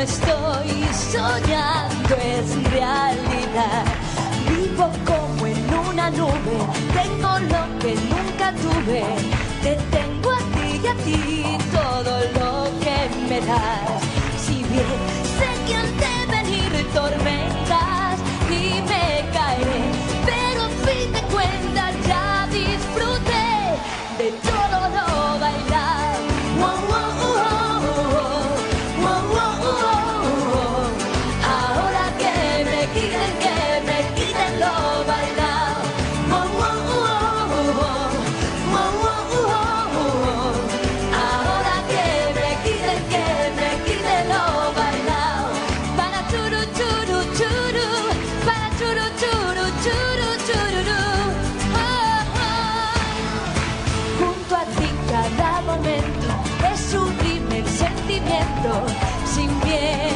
estoy soñando, es realidad. Vivo como en una nube, tengo lo que nunca tuve. Te tengo a ti y a ti todo lo que me das. Si bien sé que han de venir tormentas y me caeré, pero a fin de cuentas ya disfruté de todo lo bailado. Wow, wow, wow, wow, wow, wow. Ahora que me quiten lo bailado. Wow, wow, wow, wow, wow, wow. Ahora que me quiten lo bailado. Para churu, churu, churu, para churu, churu, churu, chururu. Oh, oh. Junto a ti cada momento es sublime el sentimiento, sin miedo.